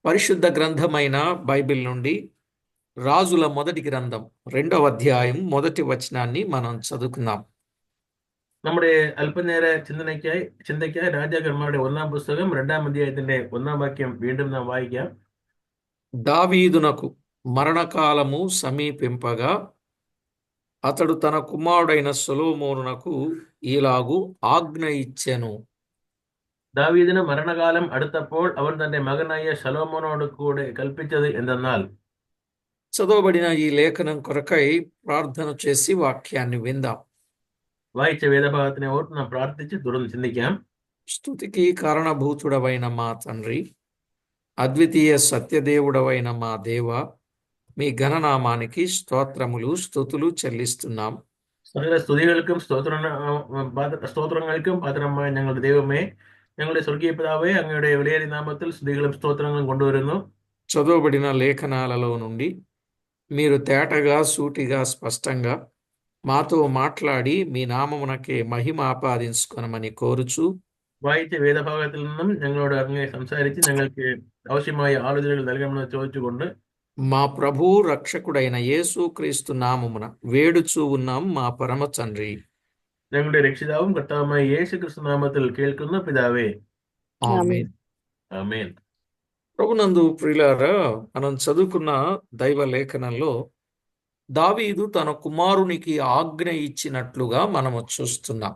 పరిశుద్ధ గ్రంథమైన బైబిల్ నుండి రాజుల మొదటి గ్రంథం 2వ అధ్యాయం మొదటి వచనాన్ని మనం చదువుకుందాం. നമ്മുടെ അല്പനേര ചിന്തയ്ക്കായി രാജാക്കന്മാരുടെ ഒന്നാം പുസ്തകം 2-ാം അധ്യായത്തിന്റെ 1-ാം വാക്യം വീണ്ടും നാം വായിക്കാം. దావీదునకు మరణకాలము సమీపింపగా అతడు తన కుమారుడైన సొలొమోనునకు ఇలాగు ఆజ్ఞ ఇచ్చెను. ദാവീദിന് മരണകാലം അടുത്തപ്പോൾ അവൻ തന്റെ മകനായ ശലോമോനോട് കൂടെ കൽപ്പിച്ചത് എന്തെന്നാൽ, చదవబడిన ఈ లేఖనం కొరకై ప్రార్థన చేసి వాక్యాన్ని విందాం. വായിച്ച വേദഭാഗത്തിനെ ഓർത്ത് നാം പ്രാർത്ഥിച്ച് തുടർന്ന് ചിന്തിക്കാം. స్తుతికి కారణభూతుడవైన మా తండ్రి, అద్వితీయ సత్యదేవుడవైన మా దేవ, మీ ఘననామానికి స్తోత్రములు స్తుతులు చెల్లిస్తున్నాం. സകല സ്തുതികൾക്കും സ്തോത്രങ്ങൾക്കും പാത്രമായ ഞങ്ങളുടെ ദൈവമേ, ഞങ്ങളുടെ സ്വർഗീയ പിതാവേ, അങ്ങയുടെ വിലയേറിയ നാമത്തിൽ സ്തുതികളും സ്തോത്രങ്ങളും കൊണ്ടുവരുന്നു. చదవబడిన లేఖనాలలో నుండి మీరు తేటగా సూటిగా స్పష్టంగా మాతో మాట్లాడి మీ నామమునకే మహిమ ఆపాదించుకొనమని కోరుచు, വായിച്ച വേദഭാഗത്തിൽ നിന്നും ഞങ്ങളോട് അങ്ങേ സംസാരിച്ച് ഞങ്ങൾക്ക് ആവശ്യമായ ആലോചനകൾ നൽകണമെന്ന് ചോദിച്ചുകൊണ്ട് మా ప్రభు రక్షకుడైన యేసుక్రీస్తు నామమున వేడుచూ ఉన్నాం మా పరమ తండ్రి. ഞങ്ങളുടെ രക്ഷിതാവും കർത്താവുമായ യേശു ക്രിസ്തു നാമത്തിൽ കേൾക്കുന്ന പിതാവേ, ఆమేన్. ആമേൻ. ప్రభునందు ప్రియులారా, మనం చదువుకున్న దైవ లేఖనంలో దావీదు తన కుమారునికి ఆజ్ఞ ఇచ్చినట్లుగా మనము చూస్తున్నాం.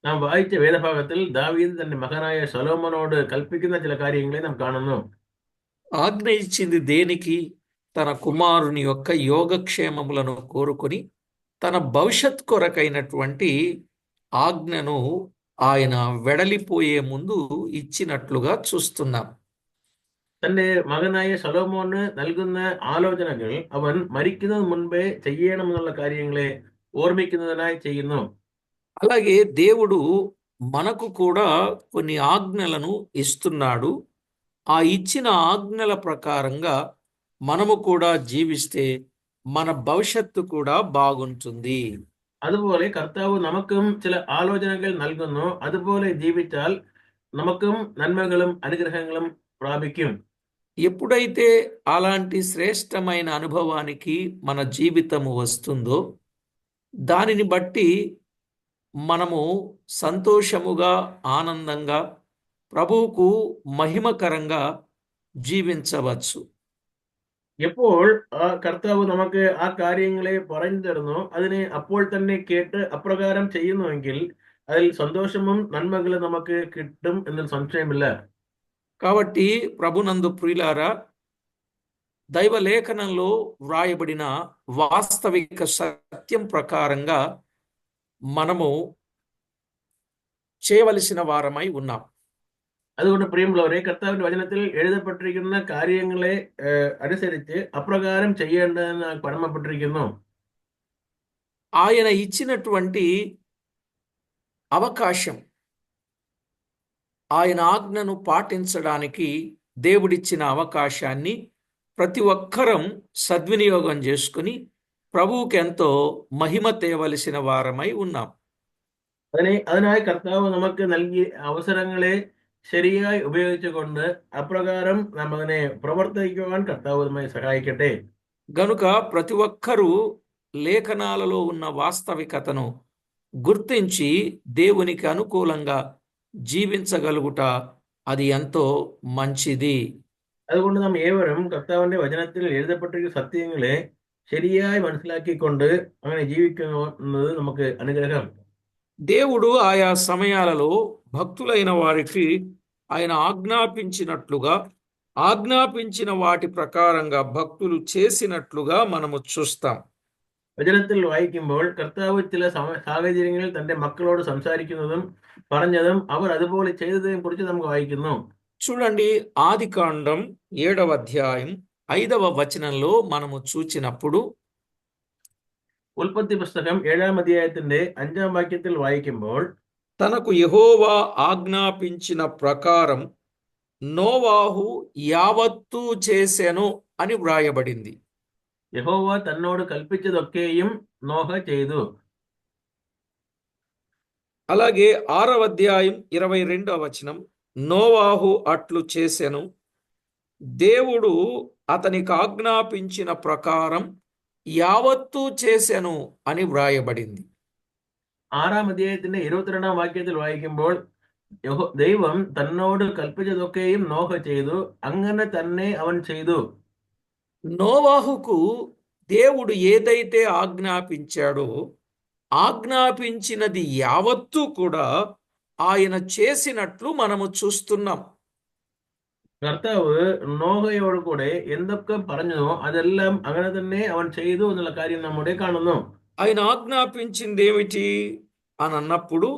നാം വായിച്ച വേദഭാഗത്തിൽ ദാവീദ് തന്റെ മകനായ ശലോമോനോട് കൽപ്പിക്കുന്ന ചില കാര്യങ്ങളെ നാം കാണുന്നു. ఆజ్ఞ ఇచ్చింది దేనికి? తన కుమారుని యొక్క యోగక్షేమములను కోరుకొని తన భవిష్యత్ కొరకైనటువంటి ఆజ్ఞను ఆయన వెడలిపోయే ముందు ఇచ్చినట్లుగా చూస్తున్నాం. തന്റെ മകനായ ശലോമോന് നൽകുന്ന ആലോചനകൾ അവൻ മരിക്കുന്നതിന് മുൻപേ ചെയ്യണമെന്നുള്ള കാര്യങ്ങളെ ഓർമ്മിക്കുന്നതിനായി ചെയ്യുന്നു. అలాగే దేవుడు మనకు కూడా కొన్ని ఆజ్ఞలను ఇస్తున్నాడు. ఆ ఇచ్చిన ఆజ్ఞల ప్రకారంగా మనము కూడా జీవిస్తే మన భవిష్యత్తు కూడా బాగుంటుంది. അതുപോലെ കർത്താവ് നമുക്കും ചില ആലോചനകൾ നൽകുന്നു. അതുപോലെ ജീവിച്ചാൽ നമുക്കും നന്മകളും അനുഗ്രഹങ്ങളും പ്രാപിക്കും. ఎప్పుడైతే అలాంటి శ్రేష్టమైన అనుభవానికి మన జీవితము వస్తుందో దానిని బట్టి మనము సంతోషముగా, ఆనందంగా, ప్రభువుకు మహిమకరంగా జీవించవచ్చు. എപ്പോൾ ആ കർത്താവ് നമുക്ക് ആ കാര്യങ്ങളെ പറഞ്ഞു തരുന്നു, അതിനെ അപ്പോൾ തന്നെ കേട്ട് അപ്രകാരം ചെയ്യുന്നുവെങ്കിൽ അതിൽ സന്തോഷവും നന്മകളും നമുക്ക് കിട്ടും എന്നൊരു സംശയമില്ല. కాబట్టి ప్రభునందు ప్రియులారా, దైవ లేఖనంలో వ్రాయబడిన వాస్తవిక సత్యం ప్రకారంగా మనము చేయవలసిన వారమై ఉన్నాం. അതുകൊണ്ട് പ്രിയമുള്ളവരെ, കർത്താവിന്റെ വചനത്തിൽ എഴുതപ്പെട്ടിരിക്കുന്ന കാര്യങ്ങളെ അനുസരിച്ച് അപ്രകാരം ചെയ്യേണ്ടതെന്ന് പരമപ്പെട്ടിരിക്കുന്നു. ఆయన ఇచ్చినటువంటి అవకాశం, ఆయన ఆజ్ఞను పాటించడానికి దేవుడిచ్చిన అవకాశాన్ని ప్రతి ఒక్కరం సద్వినియోగం చేసుకుని ప్రభువుకి ఎంతో మహిమ తేవలసిన వారమై ఉన్నాం. അതിനായി കർത്താവ് നമുക്ക് നൽകിയ അവസരങ്ങളെ ശരിയായി ഉപയോഗിച്ചുകൊണ്ട് അപ്രകാരം നാം അതിനെ പ്രവർത്തിക്കുവാൻ കർത്താവ് നമ്മെ സഹായിക്കട്ടെ. గనుక ప్రతి ఒక్కరూ లేఖనాలలో ఉన్న వాస్తవికతను గుర్తించి దేవునికి అనుకూలంగా జీవించగలుగుట అది ఎంతో మంచిది. അതുകൊണ്ട് നാം ഏവരും കർത്താവിന്റെ വചനത്തിൽ എഴുതപ്പെട്ടിരിക്കുന്ന സത്യങ്ങളെ ശരിയായി മനസ്സിലാക്കിക്കൊണ്ട് അങ്ങനെ ജീവിക്കുന്നത് നമുക്ക് അനുഗ്രഹം. దేవుడు ఆయా సమయాలలో భక్తులైన వారికి ఆయన ఆజ్ఞాపించినట్లుగా, ఆజ్ఞాపించిన వాటి ప్రకారంగా భక్తులు చేసినట్లుగా మనము చూస్తాం. വചനത്തിൽ വായിക്കുമ്പോൾ കർത്താവ് ചില സാഹചര്യങ്ങളിൽ തന്റെ മക്കളോട് സംസാരിക്കുന്നതും പറഞ്ഞതും അവർ അതുപോലെ ചെയ്തതിനെ കുറിച്ച് നമുക്ക് വായിക്കുന്നു. చూడండి, ఆదికాండం 7వ అధ్యాయం 5వ వచనంలో మనము చూచినప్పుడు ഉൽപ്പത്തി പുസ്തകം 7-ാം അധ്യായത്തിന്റെ 5-ാം വാക്യത്തിൽ വായിക്കുമ്പോൾ, తనకు యెహోవా ఆజ్ఞాపించిన ప్రకారం నోవాహు యావత్తూ చేసెను అని వ్రాయబడింది. യഹോവ തന്നോട് കൽപ്പിച്ചതൊക്കെയും നോഹ ചെയ്തു. అలాగే 6వ అధ్యాయం 22వ వచనం, నోవాహు అట్లు చేసెను, దేవుడు అతనికి ఆజ్ఞాపించిన ప్రకారం యావత్తూ చేసెను అని వ్రాయబడింది. 6-ാം അധ്യായത്തിന്റെ 22-ാം വാക്യത്തിൽ വായിക്കുമ്പോൾ ദൈവം തന്നോട് കൽപ്പിച്ചതൊക്കെയും നോഹ ചെയ്തു, അങ്ങനെ തന്നെ അവൻ ചെയ്തു. నోవాహుకు దేవుడు ఏదైతే ఆజ్ఞాపించాడో ఆజ్ఞాపించినది యావత్తూ కూడా ఆయన చేసినట్లు మనము చూస్తున్నాం. കർത്താവ് നോഹയോട് കൂടെ എന്തൊക്കെ പറഞ്ഞോ അതെല്ലാം അങ്ങനെ തന്നെ അവൻ ചെയ്തു എന്നുള്ള കാര്യം നമ്മുടെ കാണുന്നു. ఆయన ఆజ్ఞాపించింది ఏమిటి అని అన్నప్పుడు,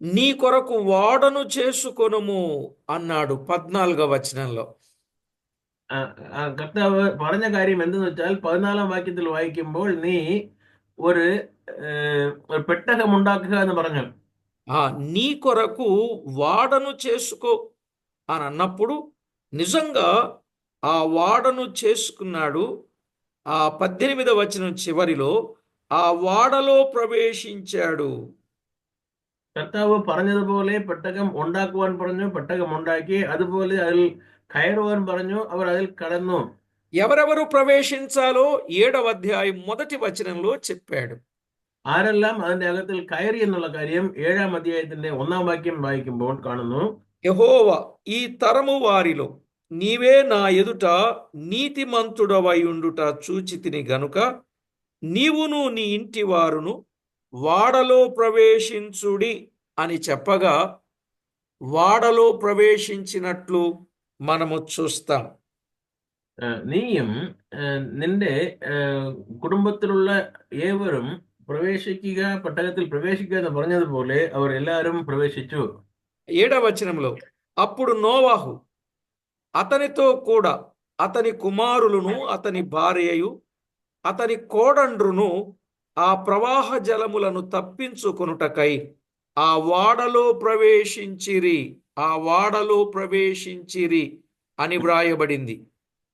నీ కొరకు వాడను చేసుకొనుము అన్నాడు 14వ వచనంలో. കർത്താവ് പറഞ്ഞ കാര്യം എന്തെന്ന് വെച്ചാൽ 14-ാം വാക്യത്തിൽ വായിക്കുമ്പോൾ നീ ഒരു ഒരു പെട്ടകം ഉണ്ടാക്കുക എന്ന് പറഞ്ഞു. నీ కొరకు వాడను చేసుకో అని అన్నప్పుడు నిజంగా ఆ వాడను చేసుకున్నాడు. ఆ 18వ వచనం చివరిలో ఆ వాడలో ప్రవేశించాడు. കർത്താവ് പറഞ്ഞതുപോലെ പെട്ടകം ഉണ്ടാക്കുവാൻ പറഞ്ഞു, പെട്ടകം ഉണ്ടാക്കി. അതുപോലെ അതിൽ കയറുവാൻ പറഞ്ഞു, അവർ അതിൽ കടന്നു. ఎవరెవరు ప్రవేశించాలో 7వ అధ్యాయం 1వ వచనంలో చెప్పాడు. ആരെല്ലാം അതിന്റെ അകത്തിൽ കയറി എന്നുള്ള കാര്യം 7-ാം അധ്യായത്തിന്റെ 1-ാം വാക്യം വായിക്കുമ്പോൾ കാണുന്നു. యెహోవా ఈ తరము వారిలో నీవే నా ఎదుట నీతిమంతుడవై ఉండుట చూచితిని గనుక నీవును నీ ఇంటి వారును వాడలో ప్రవేశించుడి అని చెప్పగా వాడలో ప్రవేశించినట్లు మనము చూస్తాం. നീയും നിന്റെ കുടുംബത്തിലുള്ള ഏവരും പ്രവേശിക്കുക, പെട്ടകത്തിൽ പ്രവേശിക്കുക എന്ന് പറഞ്ഞതുപോലെ അവർ എല്ലാവരും പ്രവേശിച്ചു. 7వ వచనంలో అప్పుడు నోవాహు అతనితో కూడా అతని కుమారులను అతని భార్యయు అతని కోడండ్రును ఆ ప్రవాహ జలములను తప్పించుకొనుటకై ఆ వాడలో ప్రవేశించిరి అని వ్రాయబడింది.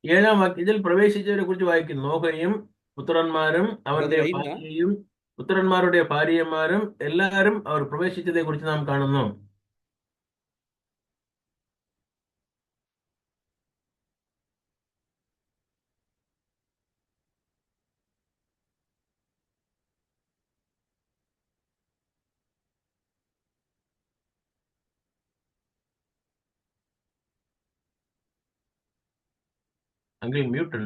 7-ാം വാക്യത്തിൽ പ്രവേശിച്ചവരെ കുറിച്ച് വായിക്കുന്നു. നോഹയും പുത്രന്മാരും അവന്റെ Brother, അയില്ല. ഭാര്യയും പുത്രന്മാരുടെ ഭാര്യമാരും എല്ലാവരും അവർ പ്രവേശിച്ചതെ കുറിച്ച് നാം കാണുന്നു. അങ്കിൾ മ്യൂട്ടൺ.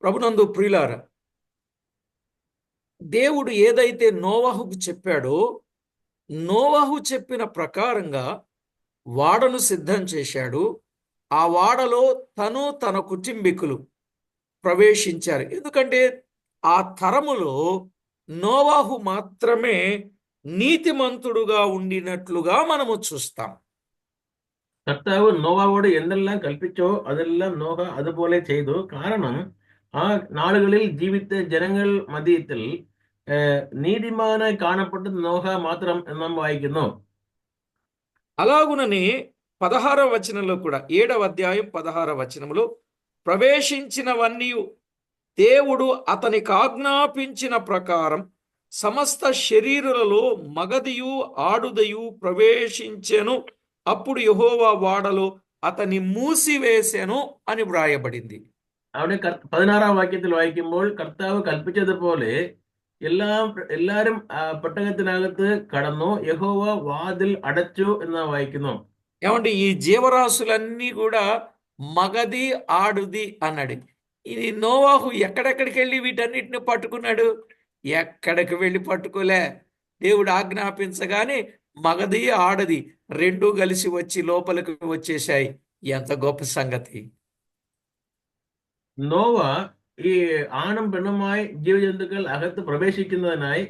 ప్రభునందు ప్రియులారా, దేవుడు ఏదైతే నోవాహుకు చెప్పాడో నోవాహు చెప్పిన ప్రకారంగా వాడను సిద్ధం చేశాడు. ఆ వాడలో తను తన కుటుంబీకులు ప్రవేశించారు. ఎందుకంటే ఆ తరములో నోవాహు మాత్రమే నీతిమంతుడుగా ఉండినట్లుగా మనము చూస్తాం. കർത്താവ് നോവാവോട് എന്തെല്ലാം കൽപ്പിച്ചോ അതെല്ലാം നോഹ അതുപോലെ ചെയ്തു. കാരണം ആ നാളുകളിൽ ജീവിച്ച ജനങ്ങൾ മധ്യത്തിൽ നീതിമാനായി കാണപ്പെട്ടത് നോഹ മാത്രം എന്ന് നാം വായിക്കുന്നു. అలాగుననే 16వ వచనంలో కూడా 7వ అధ్యాయం 16వ వచనంలో ప్రవేశించినవన్నీ దేవుడు అతనికి ఆజ్ఞాపించిన ప్రకారం సమస్త శరీరులలో మగదియు ఆడుదయు ప్రవేశించెను. అప్పుడు యెహోవా వాడలో అతని మూసివేసెను అని వ్రాయబడింది. അവിടെ 16-ാം വാക്യത്തിൽ വായിക്കുമ്പോൾ കർത്താവ് കൽപ്പിച്ചതുപോലെ എല്ലാരും പെട്ടകത്തിനകത്ത് കടന്നു, യഹോവ വാതിൽ അടച്ചു എന്ന് വായിക്കുന്നു. ఏమంటే ఈ జీవరాశులన్నీ కూడా మగది ఆడుది అన్నాడు. ఇది నోవాహు ఎక్కడెక్కడికి వెళ్ళి వీటన్నిటిని పట్టుకున్నాడు? ఎక్కడికి వెళ్ళి పట్టుకోలే. దేవుడు ఆజ్ఞాపించగానే మగది ఆడది రెండూ కలిసి వచ్చి లోపలికి వచ్చేసాయి. ఎంత గొప్ప సంగతి! നോവ ഈ ആണും പെണ്ണുമായി ജീവജന്തുക്കൾ അകത്ത് പ്രവേശിക്കുന്നതിനായി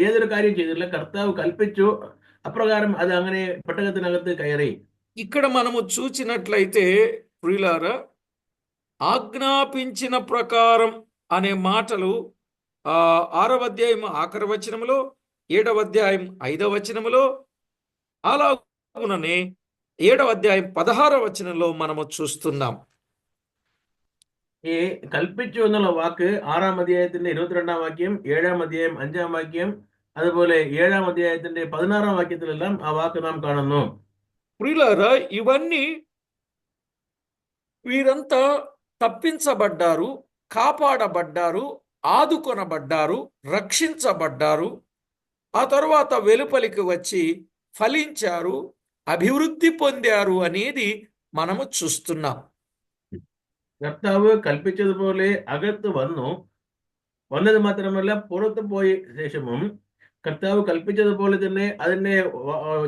ഏതൊരു കാര്യം ചെയ്തില്ല. കർത്താവ് കൽപ്പിച്ചു, అప్రకారం అది അങ്ങനെ പെട്ടകത്തിനകത്ത് കയറി. ఇక్కడ మనము చూచినట్లయితే ప్రియులారా, ఆజ్ఞాపించిన ప్రకారం అనే మాటలు 6వ అధ్యాయం ఆఖరి వచనములో, 7వ అధ్యాయం 5వ వచనములో, అలాగుననే 7వ అధ్యాయం 16వ వచనంలో మనము చూస్తున్నాం. ഈ കൽപ്പിച്ചു എന്നുള്ള വാക്ക് 6-ാം അധ്യായത്തിന്റെ 22-ാം വാക്യം, 7-ാം അധ്യായം 5-ാം വാക്യം, അതുപോലെ 7-ാം അധ്യായത്തിന്റെ 16-ാം വാക്യത്തിലെല്ലാം ആ വാക്ക് നാം കാണുന്നു. ప్రియులారా, ఇవన్నీ వీరంతా తప్పించబడ్డారు, కాపాడబడ్డారు, ఆదుకొనబడ్డారు, రక్షించబడ్డారు. ఆ తరువాత వెలుపలికి వచ్చి ఫలించారు, అభివృద్ధి పొందారు అనేది మనము చూస్తున్నాం. കർത്താവ് കൽപ്പിച്ചതുപോലെ അകത്ത് വന്നത് മാത്രമല്ല പുറത്തു പോയ ശേഷവും കർത്താവ് കൽപ്പിച്ചതുപോലെ തന്നെ അതിന്റെ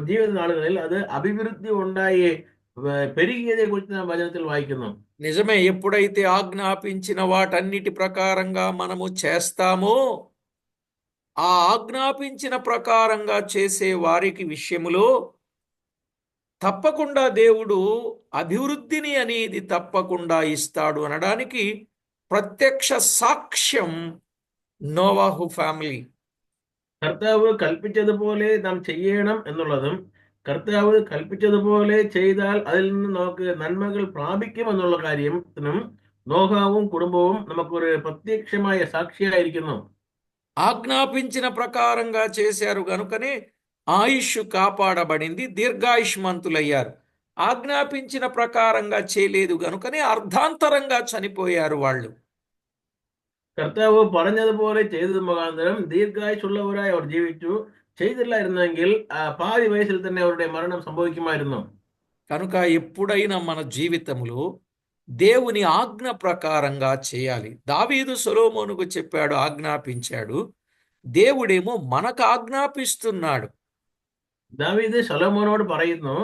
ജീവിത നാളുകളിൽ അത് അഭിവൃദ്ധി ഉണ്ടായി പെരുകിയതെ കുറിച്ച് നാം വചനത്തിൽ വായിക്കുന്നു. నిజమే, ఎప్పుడైతే ఆజ్ఞాపించిన వాటన్నిటి ప్రకారంగా మనము చేస్తామో, ఆ ఆజ్ఞాపించిన ప్రకారంగా చేసే వారికి విషయములో తప్పకుండా దేవుడు అభివృద్ధిని అనేది తప్పకుండా ఇస్తాడు అనడానికి ప్రత్యక్ష సాక్ష్యం నోవాహు ఫ్యామిలీ. കർത്താവ് കൽപ്പിച്ചതുപോലെ നാം ചെയ്യണം എന്നുള്ളതും കർത്താവ് കൽപ്പിച്ചതുപോലെ ചെയ്താൽ അതിൽ നിന്ന് നമുക്ക് നന്മകൾ പ്രാപിക്കും എന്നുള്ള കാര്യത്തിനും നോഹാവും കുടുംബവും നമുക്കൊരു പ്രത്യക്ഷമായ സാക്ഷിയായിരിക്കുന്നു. ఆజ్ఞాపించిన ప్రకారంగా చేశారు గనుకనే ఆయుష్ కాపాడబడింది, దీర్ఘాయుష్మంతులయ్యారు. ఆజ్ఞాపించిన ప్రకారంగా చేయలేదు గనుకనే అర్ధాంతరంగా చనిపోయారు వాళ్ళు. കർത്താവ് പറഞ്ഞതുപോലെ ചെയ്തത് മുഖാന്തരം ദീർഘായുസുള്ളവരായി അവർ ജീവിച്ചു. ചെയ്തില്ലായിരുന്നെങ്കിൽ പാതി വയസ്സിൽ തന്നെ അവരുടെ മരണം സംഭവിക്കുമായിരുന്നു. కనుక ఎప్పుడైనా మన జీవితంలో దేవుని ఆజ్ఞ ప్రకారంగా చేయాలి. దావీదు సొలొమోనుకు చెప్పాడు, ఆజ్ఞాపించాడు. దేవుడేమో మనకు ఆజ్ఞాపిస్తున్నాడు. ദാവീദ് ശലോമോനോട് പറയുന്നു,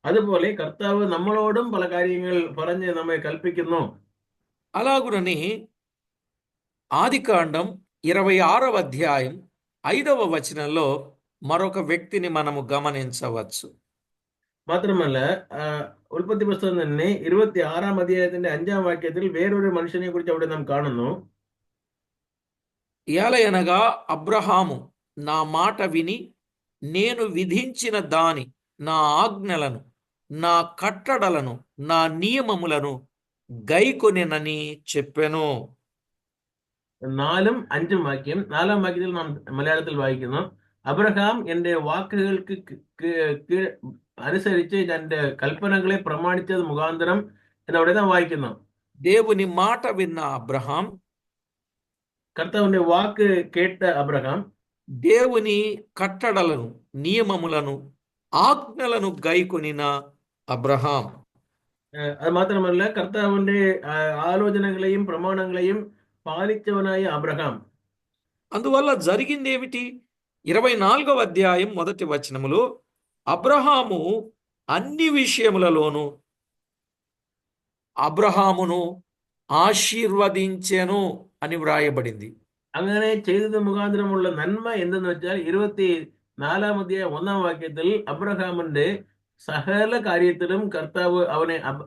അതുപോലെ കർത്താവ് നമ്മളോടും പല കാര്യങ്ങൾ പറഞ്ഞ് നമ്മെ കൽപ്പിക്കുന്നു. అలాగునని ఆదికాండం 26వ అధ్యాయం 5వ వచనంలో మరొక వ్యక్తిని మనము గమనించవచ్చు. മാത്രമല്ല ഉൽപ്പത്തി പുസ്തകം തന്നെ 26-ാം അധ്യായത്തിന്റെ 5-ാം വാക്യത്തിൽ വേറൊരു മനുഷ്യനെ കുറിച്ച് അവിടെ നാം കാണുന്നു. ఏలయనగా అబ్రహాము నా మాట విని నేను విధించిన దాని, నా ఆజ్ఞలను, నా కట్టడలను, నా నియమములను గైకొనెనని చెప్పెను. 4-ഉം 5-ഉം വാക്യം. 4-ാം വാക്യത്തിൽ നാം മലയാളത്തിൽ വായിക്കുന്നു, അബ്രഹാം എന്റെ വാക്കുകൾക്ക് അനുസരിച്ച് എന്റെ കൽപ്പനകളെ പ്രമാണിച്ചത് മുഖാന്തരം എന്നവിടെ നാം വായിക്കുന്നു. దేవుని మాట విన్న అబ్రహాం, കർത്താവിന്റെ വാക്ക് കേട്ട അബ്രഹാം, దేవుని కట్టడలను, నియమములను, ఆజ్ఞలను గైకొనిన అబ్రహాం. അത് മാത്രമല്ല കർത്താവിന്റെ ആലോചനകളെയും പ്രമാണങ്ങളെയും పాలించవనాయ అబ్రహాం. అందువల్ల జరిగింది ఏమిటి? 24వ అధ్యాయం 1వ వచనములో అబ్రహాము అన్ని విషయములలోనూ అబ్రహామును ఆశీర్వదించెను అని వ్రాయబడింది. അങ്ങനെ ചെയ്തത് മുഖാന്തരമുള്ള നന്മ എന്തെന്ന് വെച്ചാൽ 24-ാം അധ്യായം 1-ാം വാക്യത്തിൽ അബ്രഹാമിന്റെ സകല കാര്യത്തിലും കർത്താവ്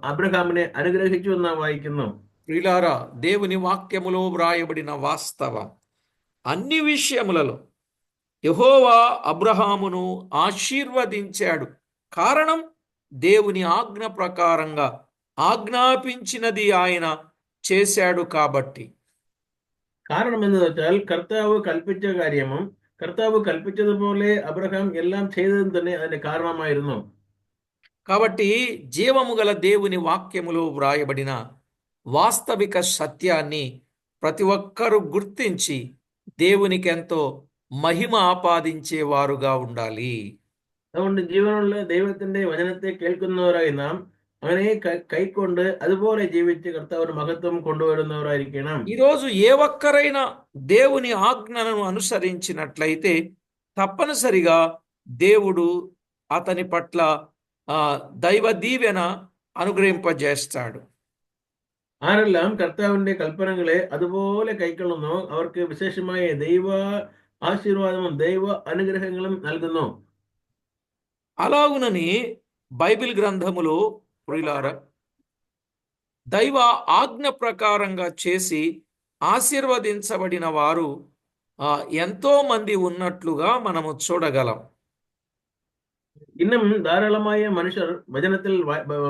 അബ്രഹാമിനെ അനുഗ്രഹിച്ചു എന്ന് വായിക്കുന്നു. ప్రియులారా, దేవుని వాక్యములో వ్రాయబడిన వాస్తవం, అన్ని విషయములలో యెహోవా అబ్రహామును ఆశీర్వదించాడు. కారణం, దేవుని ఆజ్ఞ ప్రకారంగా ఆజ్ఞాపించినది ఆయన చేశాడు కాబట్టి. കാരണം എന്ന് വെച്ചാൽ കർത്താവ് കൽപ്പിച്ച കാര്യവും കർത്താവ് കൽപ്പിച്ചതുപോലെ അബ്രഹാം എല്ലാം ചെയ്തതും തന്നെ അതിന്റെ കാരണമായിരുന്നു. కాబట్టి జీవము గల దేవుని వాక్యములో వ్రాయబడిన వాస్తవిక సత్యాన్ని ప్రతి ఒక్కరూ గుర్తించి దేవునికి ఎంతో మహిమ ఆపాదించేవారుగా ఉండాలి. അതുകൊണ്ട് ജീവനുള്ള ദൈവത്തിന്റെ വചനത്തെ കേൾക്കുന്നവരായി നാം അവനെ കൈക്കൊണ്ട് അതുപോലെ ജീവിച്ച് കർത്താവിന് മഹത്വം കൊണ്ടുവരുന്നവരായിരിക്കണം. ఈరోజు ఏ ఒక్కరైనా దేవుని ఆజ్ఞలను అనుసరించినట్లయితే తప్పనిసరిగా దేవుడు అతని పట్ల దైవ దీవెన అనుగ్రహింపజేస్తాడు. ആരെല്ലാം കർത്താവിന്റെ കൽപ്പനകളെ അതുപോലെ കൈക്കൊള്ളുന്നു അവർക്ക് വിശേഷമായ ദൈവ ఆశీర్వాదము దైవ అనుగ్రహങ്ങളും നൽകുന്നു. అలాగునని బైబిల్ గ్రంథములో ప్రియులారా, దైవ ఆజ్ఞ ప్రకారంగా చేసి ఆశీర్వదించబడిన వారు ఎంతో మంది ఉన్నట్లుగా మనము చూడగలం. இன்னும் தாராளമായ மனுஷர் வചனத்தில்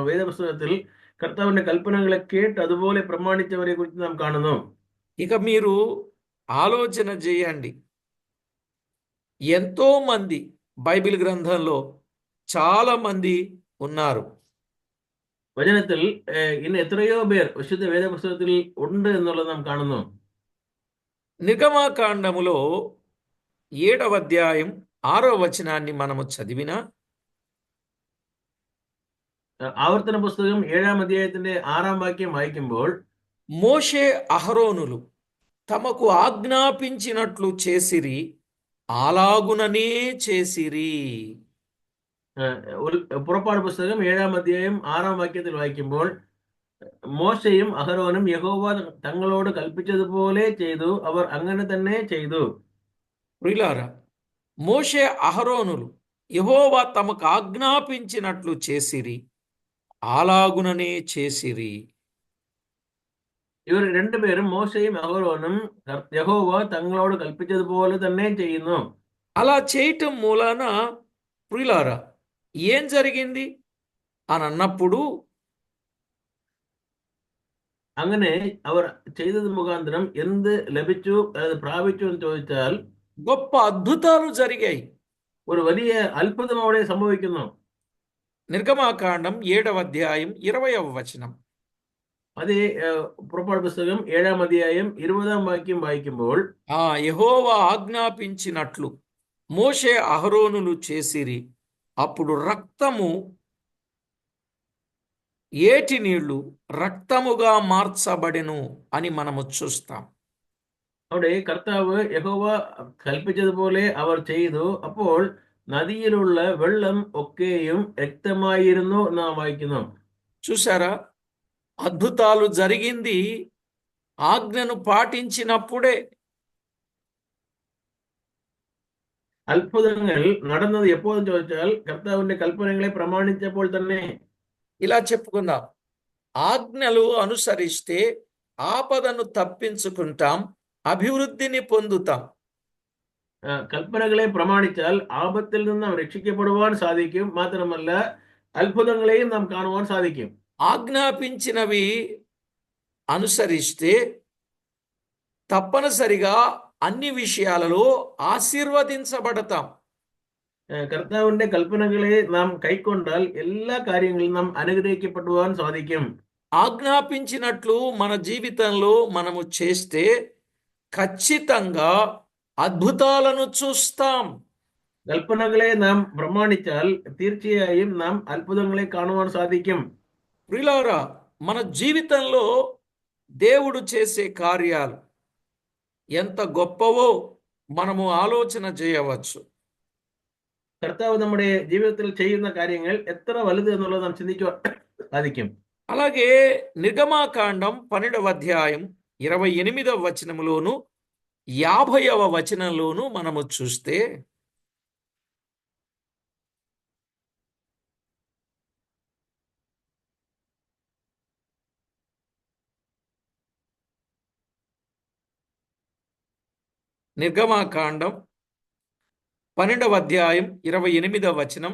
வேத புஸ்தகத்தில் கர்த்தாவிന്റെ കൽപ്പനകളെ കേട്ട് അതുപോലെ പ്രമാണിച്ചവരെ കുറിച്ച് നാം കാണുന്നു. ఇక మీరు ఆలోచన చేయండి, ఎంతో మంది బైబిల్ గ్రంథంలో చాలా మంది ఉన్నారు. വചനത്തിൽ ഇന്ന് എത്രയോ പേർ വിശുദ്ധ വേദപുസ്തകത്തിൽ ഉണ്ട് എന്നുള്ളത് നാം കാണുന്നു. నిర్గమాకాండములో 7వ అధ్యాయం 6వ వచనాన్ని మనము చదివినా ആവർത്തന പുസ്തകം 7-ാം അധ്യായത്തിന്റെ 6-ാം വാക്യം വായിക്കുമ്പോൾ మోషే అహరోనులు తమకు ఆజ్ఞాపించినట్లు చేసిరి, అలాగుననే చేసిరి. പുറപ്പാട് പുസ്തകം 7-ാം അധ്യായം 6-ാം വാക്യത്തിൽ വായിക്കുമ്പോൾ മോശയും അഹരോനും യഹോവ തങ്ങളോട് കൽപ്പിച്ചതുപോലെ ചെയ്തു, അവർ അങ്ങനെ തന്നെ ചെയ്തു. ప్రియులారా, మోషే అహరోనులు యెహోవా తమకు ఆజ్ఞాపించినట్లు చేసిరి, అలాగుననే చేసిరి. ഇവർ രണ്ടുപേരും മോശയും അഹരോനും യഹോവ തങ്ങളോട് കൽപ്പിച്ചതുപോലെ തന്നെ ചെയ്യുന്നു. అలా చేయటం మూలాన ప్రియులారా ఏం జరిగింది అని అన్నప్పుడు അങ്ങനെ അവർ ചെയ്തത് മുഖാന്തരം എന്ത് ലഭിച്ചു, അത് പ്രാപിച്ചു എന്ന് ചോദിച്ചാൽ గొప్ప అద్భుతాలు జరిగాయి. ഒരു വലിയ അത്ഭുതം അവിടെ സംഭവിക്കുന്നു. నిర్గమాకాండం 7వ అధ్యాయం 20వ వచనం. അതേ പുറപ്പാട് പുസ്തകം 7-ാം അധ്യായം 20-ാം വാക്യം വായിക്കുമ്പോൾ యెహోవా ఆజ్ఞాపించినట్లు మోషే అహరోనులు చేసిరి, అప్పుడు రక్తము ఏటి నీళ్లు రక్తముగా మార్చబడెను అని మనము చూస్తాం. അവിടെ കർത്താവ് യഹോവ കൽപ്പിച്ചതുപോലെ അവർ ചെയ്തു, അപ്പോൾ നദിയിലുള്ള വെള്ളം ഒക്കെയും രക്തമായിരുന്നു എന്ന് നാം വായിക്കുന്നു. చూసారా, అద్భుతాలు జరిగింది ఆజ్ఞను పాటించినప్పుడే. അത്ഭുതങ്ങൾ നടന്നത് എപ്പോഴെന്ന് ചോദിച്ചാൽ കർത്താവിന്റെ കൽപ്പനകളെ പ്രമാണിച്ചപ്പോൾ തന്നെ. ఇలా చెప్పుకుందాం, ఆజ్ఞలు అనుసరిస్తే ఆపదను తప్పించుకుంటాం, అభివృద్ధిని పొందుతాం. കൽപ്പനകളെ പ്രമാണിച്ചാൽ ആപത്തിൽ നിന്ന് നാം രക്ഷിക്കപ്പെടുവാൻ സാധിക്കും, മാത്രമല്ല അത്ഭുതങ്ങളെയും നാം കാണുവാൻ സാധിക്കും. ఆజ్ఞాపించినవి అనుసరిస్తే తప్పనిసరిగా అన్ని విషయాలలో ఆశీర్వదించబడతాం. കർത്താവിന്റെ കൽപ്പനകളെ നാം കൈക്കൊണ്ടാൽ എല്ലാ കാര്യങ്ങളിലും നാം അനുഗ്രഹിക്കപ്പെടുവാൻ സാധിക്കും. ఆజ్ఞాపించినట్లు మన జీవితంలో మనము చేస్తే ఖచ్చితంగా అద్భుతాలను చూస్తాం. കൽപ്പനകളെ നാം പ്രമാണിച്ചാൽ തീർച്ചയായും നാം അത്ഭുതങ്ങളെ കാണുവാൻ സാധിക്കും. ప్రియులారా, మన జీవితంలో దేవుడు చేసే కార్యాలు ఎంత గొప్పవో మనము ఆలోచన చేయవచ్చు. കർത്താവ് നമ്മുടെ ജീവിതത്തിൽ ചെയ്യുന്ന കാര്യങ്ങൾ എത്ര വലുത് എന്നുള്ളത് നാം ചിന്തിക്കുവാൻ സാധിക്കും. అలాగే నిర్గమాకాండం 12వ అధ్యాయం 28వ వచనములోను 50వ వచనంలోను మనము చూస్తే నిర్గమాకాండం 12వ అధ్యాయం 28వ వచనం,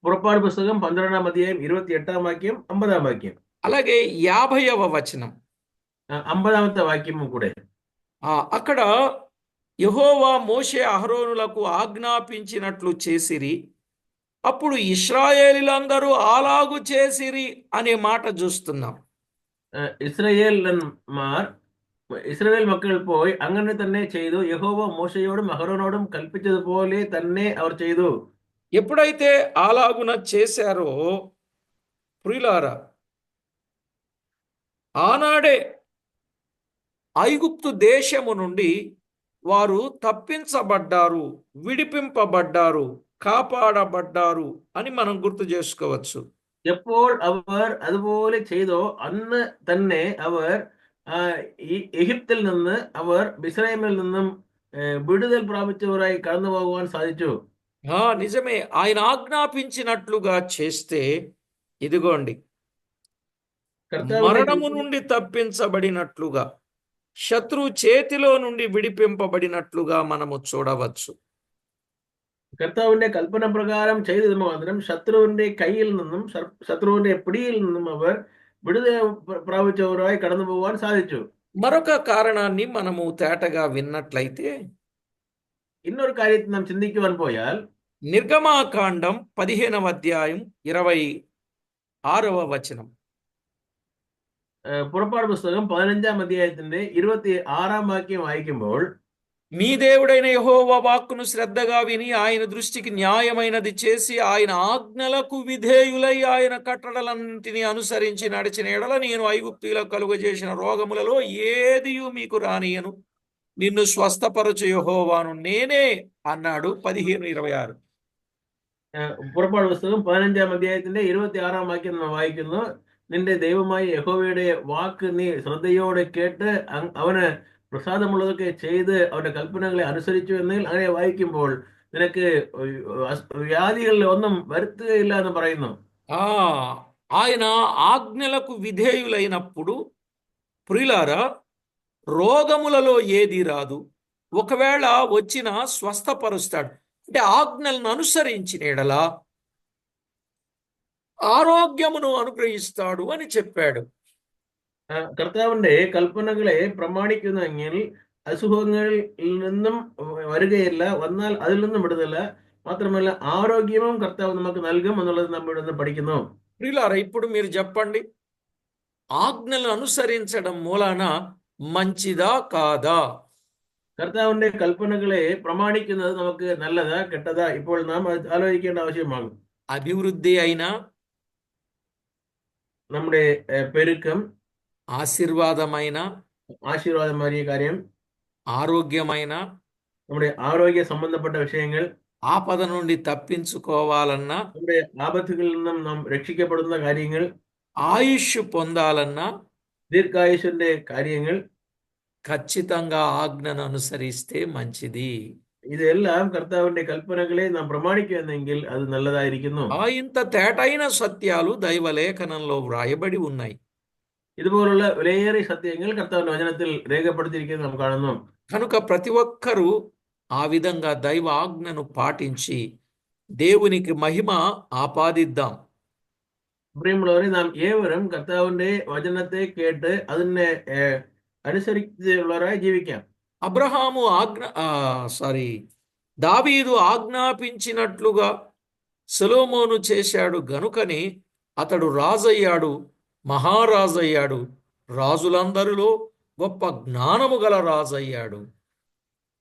പുറപ്പാട് പുസ്തകം 12-ാം അധ്യായം 28-ാം വാക്യം 50-ാം വാക്യം, అలాగే 50వ వచనం. 50-ാമത്തെ വാക്യവും കൂടെ అక్కడ యెహోవా మోషే అహరోనులకు ఆజ్ఞాపించినట్లు చేసిరి, అప్పుడు ఇశ్రాయేలీలందరూ అలాగు చేసిరి అనే మాట చూస్తున్నాం. ഇസ്രായേൽ മക്കൾ പോയി അങ്ങനെ തന്നെ ചെയ്തു, യഹോവ മോശയോടും അഹരോനോടും കൽപ്പിച്ചതുപോലെ തന്നെ അവർ ചെയ്തു. ఎప్పుడైతే అలాగున చేశారో ప్రియులారా, ఆనాడే ఐగుప్తు దేశము నుండి వారు తప్పించబడ్డారు, విడిపింపబడ్డారు, కాపాడబడ్డారు అని మనం గుర్తు చేసుకోవచ్చు. എപ്പോൾ അവർ അതുപോലെ ചെയ്തോ അന്ന് തന്നെ അവർ ഈജിപ്തിൽ നിന്ന് അവർ മിസ്രൈമിൽ നിന്നും വിടുതൽ പ്രാപിച്ചവരായി കടന്നു പോകുവാൻ സാധിച്ചു. నిజమే, ఆయన ఆజ్ఞాపించినట్లుగా చేస్తే ఇదిగోండి కర్తావిന്റെ మరణము నుండి తప్పించబడినట్లుగా, శత్రువు చేతిలో నుండి విడిపింపబడినట్లుగా మనము చూడవచ్చు. കർത്താവിന്റെ കൽപ്പന പ്രകാരം ചെയ്തത് മാത്രം ശത്രുവിന്റെ കയ്യിൽ നിന്നും ശത്രുവിന്റെ പിടിയിൽ നിന്നും അവർ വിടുതല പ്രാപിച്ചവരായി കടന്നു പോകാൻ സാധിച്ചു. మరొక కారణాన్ని మనము తేటగా విన్నట్లయితే, ഇന്നൊരു കാര്യത്തിൽ നാം ചിന്തിക്കുവാൻ പോയാൽ నిర్గమాకాండం 15వ అధ్యాయం 26వ వచనం. പുറപ്പാട് പുസ്തകം 15-ാം അധ്യായത്തിന്റെ 26-ാം വാക്യം വായിക്കുമ്പോൾ, మీ దేవుడైన యెహోవా వాక్కును శ్రద్ధగా విని ఆయన దృష్టికి న్యాయమైనది చేసి ఆయన ఆజ్ఞలకు విధేయులై ఆయన కట్టడలన్నింటినీ అనుసరించి నడిచిన ఎడల నేను ఐగుప్తీయులకు కలుగజేసిన రోగములలో ఏదియు మీకు రానియను, నిన్ను స్వస్థపరచు యెహోవాను నేనే అన్నాడు. 15:26. പുറപ്പാട് പുസ്തകം 15-ാം അധ്യായത്തിന്റെ 26-ാം വാക്യം നാം വായിക്കുന്നു, നിന്റെ ദൈവമായ യഹോവയുടെ വാക്ക് നീ ശ്രദ്ധയോടെ കേട്ട് അവന് പ്രസാദമുള്ളതൊക്കെ ചെയ്ത് അവന്റെ കൽപ്പനകളെ അനുസരിച്ചു എന്നെങ്കിൽ അങ്ങനെ വായിക്കുമ്പോൾ നിനക്ക് വ്യാധികളിൽ ഒന്നും വരുത്തുകയില്ല എന്ന് പറയുന്നു. ఆయన ఆజ్ఞలకు విధేయులైనప్పుడు ప్రియులారా, రోగములలో ఏది రాదు, ఒకవేళ వచ్చినా స్వస్థపరుస్తాడు. అంటే ఆజ్ఞలను అనుసరించిన ఎడల ఆరోగ్యమును అనుగ్రహిస్తాడు అని చెప్పాడు. കർത്താവിന്റെ കൽപ്പനകളെ പ്രമാണിക്കുന്നെങ്കിൽ അസുഖങ്ങളിൽ നിന്നും വരികയില്ല, വന്നാൽ അതിൽ നിന്നും വിടുതല, മാത്രമല്ല ആരോഗ്യവും കർത്താവ് നമുക്ക് നൽകും എന്നുള്ളത് നമ്മൾ ഇവിടുന്ന് പഠിക്കുന്നു. ప్రియులారా, ఇప్పుడు మీరు చెప్పండి, ఆజ్ఞలను అనుసరించడం మూలాన మంచిదా కాదా? കർത്താവിന്റെ കൽപ്പനകളെ പ്രമാണിക്കുന്നത് നമുക്ക് നല്ലതാ കെട്ടതാ? ഇപ്പോൾ നാം ആലോചിക്കേണ്ട ആവശ്യമാകും. అభివృద్ధి అయినా, നമ്മുടെ പെരുക്കം, ఆశీర్వాదమైన, ആശീർവാദമായ കാര്യം, ఆరోగ్యమైన, നമ്മുടെ ആരോഗ്യ സംബന്ധപ്പെട്ട വിഷയങ്ങൾ, ఆపద నుండి తప్పించుకోవాలన్నా, നമ്മുടെ ആപത്തുകളിൽ നിന്നും നാം രക്ഷിക്കപ്പെടുന്ന കാര്യങ്ങൾ, ఆయుష్ పొందాలన్నా ദീർഘായുഷിന്റെ കാര്യങ്ങൾ, ఖచ్చితంగా ఆజ్ఞను అనుసరిస్తే మంచిది. ഇതെല്ലാം കർത്താവിന്റെ കൽപ്പനകളെ നാം പ്രമാണിക്കുന്നെങ്കിൽ അത് നല്ലതായിരിക്കുന്നു. ఇంత తేటైన సత్యాలు దైవలేఖనంలో వ్రాయబడి ఉన్నాయి. ഇതുപോലുള്ള വിലയേറിയ സത്യങ്ങൾ കർത്താവിന്റെ വചനത്തിൽ രേഖപ്പെടുത്തിയിരിക്കുന്നത് നാം കാണുന്നു. కనుక ప్రతి ఒక్కరూ ఆ విధంగా దైవ ఆజ్ఞను పాటించి దేవునికి మహిమ ఆపాదిద్దాం. പ്രിയമുള്ളവരെ, നാം ഏവരും കർത്താവിന്റെ വചനത്തെ കേട്ട് അതിനെ അനുസരിച്ചുള്ളവരായി ജീവിക്കാം. అబ్రహాము దావీదు ఆజ్ఞాపించినట్లుగా సొలొమోను చేశాడు గనుకని అతడు రాజయ్యాడు, మహారాజయ్యాడు, రాజులందరిలో గొప్ప జ్ఞానము గల రాజయ్యాడు.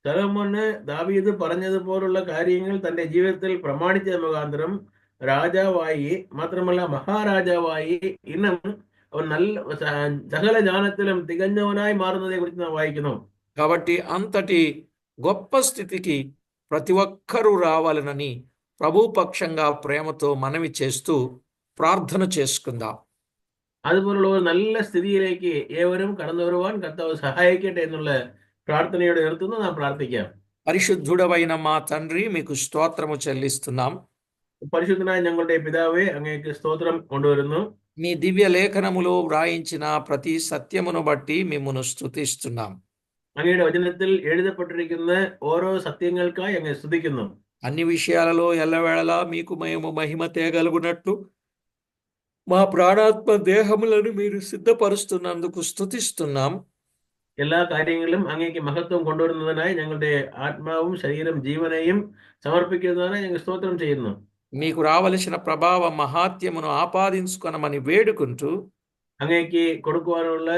സൊലൊമോന് ദാവീദ് പറഞ്ഞതുപോലുള്ള കാര്യങ്ങൾ തന്റെ ജീവിതത്തിൽ പ്രമാണിച്ച മുഖാന്തരം രാജാവായി, മാത്രമല്ല മഹാരാജാവായി, ഇന്നും അവൻ നല്ല സകല ജ്ഞാനത്തിലും തികഞ്ഞവനായി മാറുന്നതിനെ കുറിച്ച് നാം വായിക്കുന്നു. కాబట్టి అంతటి గొప్ప స్థితికి ప్రతి ఒక్కరూ రావాలనని ప్రభు పక్షంగా ప్రేమతో మనవి చేస్తూ ప్రార్థన చేసుకుందాం. അതുപോലുള്ള ഒരു നല്ല സ്ഥിതിയിലേക്ക് ഏവരും കടന്നു വരുവാൻ കർത്താവ് സഹായിക്കട്ടെ എന്നുള്ള പ്രാർത്ഥനയോടെ നിർത്തുന്നു. നാം പ്രാർത്ഥിക്കാം. పరిశుద్ధుడవైన మా తండ్రి, మీకు స్తోత్రము చెల్లిస్తున్నాం. പരിശുദ്ധനായ ഞങ്ങളുടെ പിതാവേ, അങ്ങേക്ക് സ്തോത്രം കൊണ്ടുവരുന്നു. మీ దివ్య లేఖనములో వ్రాయించిన ప్రతి సత్యమును బట్టి మిమ్మును స్తుతిస్తున్నాం. അങ്ങയുടെ వచనത്തിൽ എഴുതപ്പെട്ടിരിക്കുന്ന ഓരോ സത്യങ്ങൾക്കായി അങ്ങേ സ്തുതിക്കുന്നു. అన్ని విషయాలలో ఎల్లవేళలా మీకు మేము మహిమ తేగలుగునట్లు మా ప్రాణాత్మ దేహములను మీరు సిద్ధపరుస్తున్నందుకు స్తుతిస్తున్నాం. എല്ലാ കാര്യങ്ങളിലും അങ്ങേക്ക് മഹത്വം കൊണ്ടുവരുന്നതിനായി ഞങ്ങളുടെ ആത്മാവും ശരീരം ജീവനെയും സമർപ്പിക്കുന്നതിനായി ഞങ്ങൾ സ്തോത്രം ചെയ്യുന്നു. మీకు రావలసిన ప్రభావ మహాత్యమును ఆపాదించుకొనమని వేడుకుంటూ അങ്ങേക്ക് കൊടുക്കുവാനുള്ള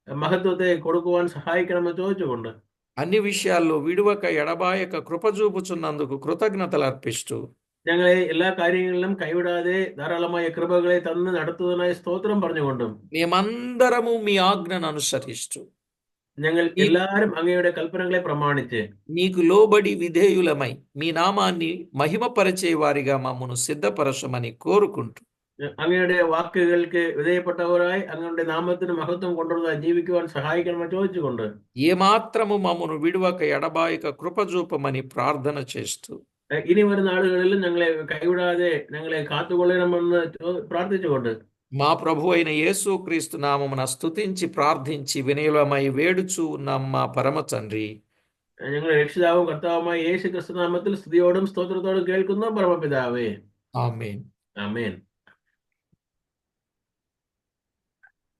മഹത്വത്തെ കൊടുക്കുവാൻ സഹായിക്കണമെന്ന് ചോദിച്ചുകൊണ്ട് అన్ని విషయాల్లో విడువక ఎడబాయక కృప చూపుచున్నందుకు కృతజ్ఞతలు అర్పిస్తూ ഞങ്ങളെ എല്ലാ കാര്യങ്ങളിലും കൈവിടാതെ ധാരാളമായ കൃപകളെ തന്ന് നടത്തുന്നതിനായി സ്തോത്രം പറഞ്ഞുകൊണ്ടും మేమందరము మీ ఆజ్ఞను అనుసరిస్తూ ഞങ്ങൾ എല്ലാവരും അങ്ങയുടെ കൽപ്പനകളെ പ്രമാണിച്ച് మీకు లోబడి విధేయులమై మీ నామాన్ని మహిమపరచే వారిగా మమ్మను సిద్ధపరచమని కోరుకుంటూ അങ്ങയുടെ വാക്കുകൾക്ക് വിധേയപ്പെട്ടവരായി അങ്ങയുടെ നാമത്തിന് മഹത്വം കൊണ്ടുവരുന്നതായി ജീവിക്കുവാൻ സഹായിക്കണമെന്ന് ചോദിച്ചുകൊണ്ട് ఏమాత్రము మమ్మను విడువక ఎడబాయక కృప చూపమని ప్రార్థన చేస్తూ ഇനി വരുന്ന നാളുകളിലും ഞങ്ങളെ കൈവിടാതെ ഞങ്ങളെ കാത്തുകൊള്ളണമെന്ന് പ്രാർത്ഥിച്ചുകൊണ്ട് మా ప్రభు అయిన యేసు క్రీస్తు నామమున స్తుతించి ప్రార్థించి వినయమై వేడుచు ఉన్నాం మా పరమ తండ్రి. ഞങ്ങളുടെ രക്ഷിതാവും കർത്താവുമായ യേശു ക്രിസ്തു നാമത്തിൽ സ്തുതിയോടും സ്തോത്രത്തോടും കേൾക്കുന്നു പരമപിതാവേ. ఆమేన్. ആമേൻ.